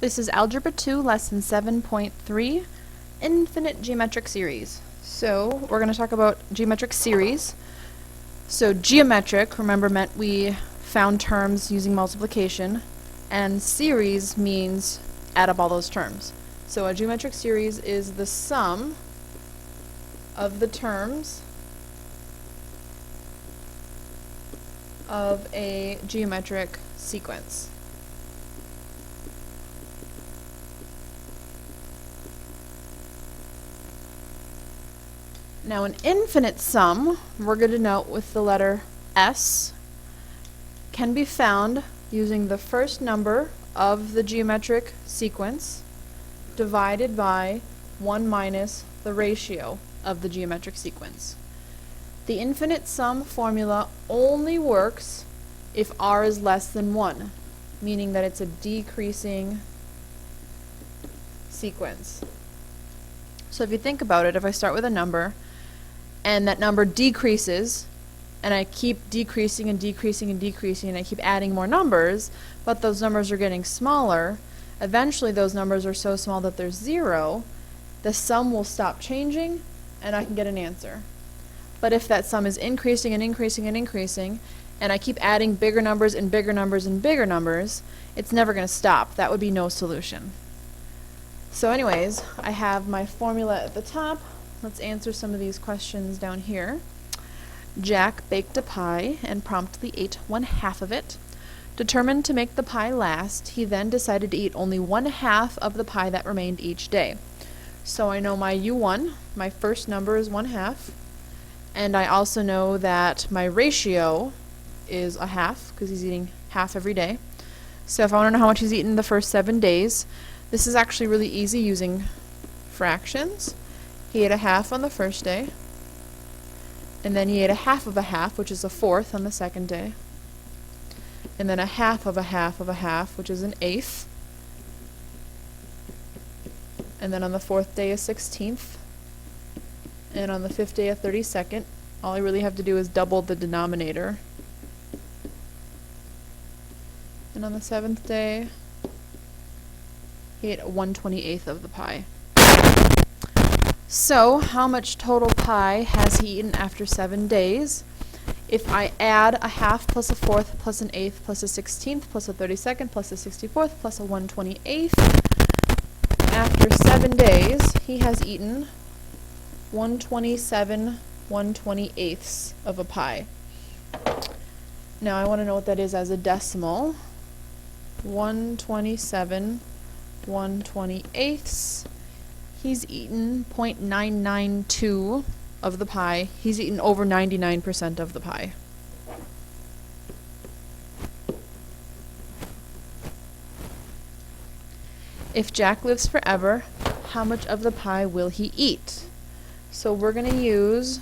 This is Algebra 2, Lesson 7.3, Infinite Geometric Series. So, we're going to talk about geometric series. So, geometric, remember, meant we found terms using multiplication, and series means add up all those terms. So, a geometric series is the sum of the terms of a geometric sequence. Now an infinite sum, we're going to note with the letter S, can be found using the first number of the geometric sequence divided by 1 minus the ratio of the geometric sequence. The infinite sum formula only works if r is less than 1, meaning that it's a decreasing sequence. So if you think about it, if I start with a number, and that number decreases, and I keep decreasing and decreasing and decreasing, and I keep adding more numbers, but those numbers are getting smaller, eventually those numbers are so small that there's 0, the sum will stop changing, and I can get an answer. But if that sum is increasing and increasing and increasing, and I keep adding bigger numbers and bigger numbers and bigger numbers, it's never going to stop. That would be no solution. So anyways, I have my formula at the top. Let's answer some of these questions down here. Jack baked a pie and promptly ate 1/2 of it. Determined to make the pie last, he then decided to eat only 1/2 of the pie that remained each day. So I know my U1, my first number is 1/2, and I also know that my ratio is 1/2 because he's eating half every day. So if I want to know how much he's eaten the first 7 days, this is actually really easy using fractions. He ate 1/2 on the first day, and then he ate 1/2 of 1/2, which is 1/4 on the second day, and then 1/2 of 1/2 of 1/2, which is 1/8, and then on the 4th day 1/16, and on the 5th day 1/32. All I really have to do is double the denominator, and on the 7th day he ate 1/28 of the pie. So, how much total pie has he eaten after 7 days? If I add 1/2 plus 1/4 plus 1/8 plus 1/16 plus 1/32 plus 1/64 plus 1/28, after 7 days, he has eaten 127 1/28 of a pie. Now, I want to know what that is as a decimal. 127 1/28. He's eaten 0.992 of the pie. He's eaten over 99% of the pie. If Jack lives forever, how much of the pie will he eat? So we're going to use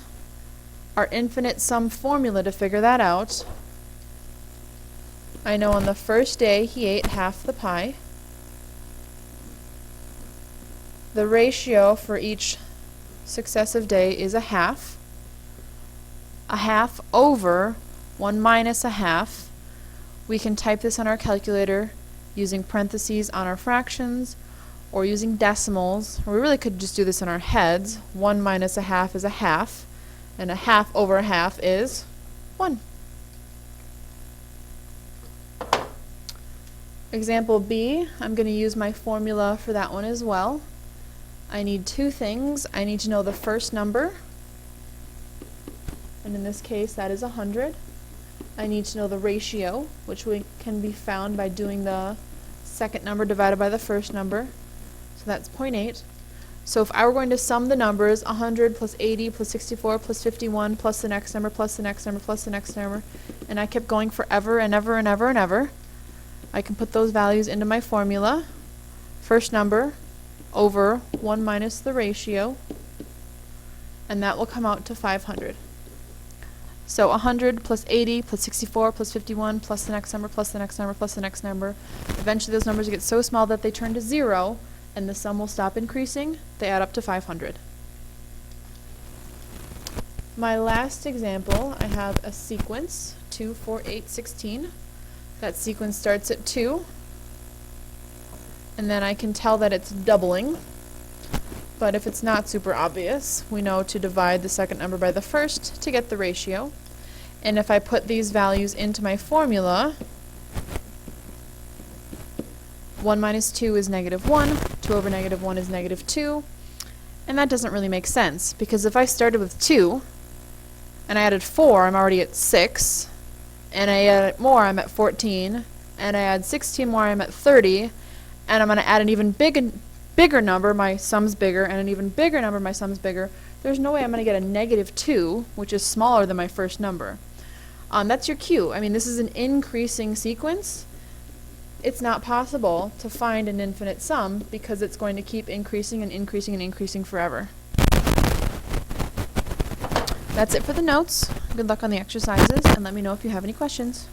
our infinite sum formula to figure that out. I know on the first day he ate half the pie. The ratio for each successive day is 1/2. 1/2 over 1 minus 1/2. We can type this on our calculator using parentheses on our fractions or using decimals. Or we really could just do this in our heads. 1 minus 1/2 is 1/2, and 1/2 over 1/2 is 1. Example B, I'm going to use my formula for that one as well. I need 2 things. I need to know the first number, and in this case that is 100. I need to know the ratio, which can be found by doing the second number divided by the first number. So that's 0.8. So if I were going to sum the numbers, 100 plus 80 plus 64 plus 51 plus the next number plus the next number plus the next number, and I kept going forever and ever and ever and ever, I can put those values into my formula. First number over 1 minus the ratio, and that will come out to 500. So 100 plus 80 plus 64 plus 51 plus the next number plus the next number plus the next number. Eventually those numbers get so small that they turn to 0, and the sum will stop increasing. They add up to 500. My last example, I have a sequence, 2, 4, 8, 16. That sequence starts at 2, and then I can tell that it's doubling. But if it's not super obvious, we know to divide the second number by the first to get the ratio. And if I put these values into my formula, 1 minus 2 is negative 1, 2 over negative 1 is negative 2, and that doesn't really make sense, because if I started with 2, and I added 4, I'm already at 6, and I add more, I'm at 14, and I add 16 more, I'm at 30, and I'm going to add an even bigger number, my sum's bigger, and an even bigger number, my sum's bigger. There's no way I'm going to get a negative 2, which is smaller than my first number. That's your cue. I mean, this is an increasing sequence. It's not possible to find an infinite sum because it's going to keep increasing and increasing and increasing forever. That's it for the notes. Good luck on the exercises, and let me know if you have any questions.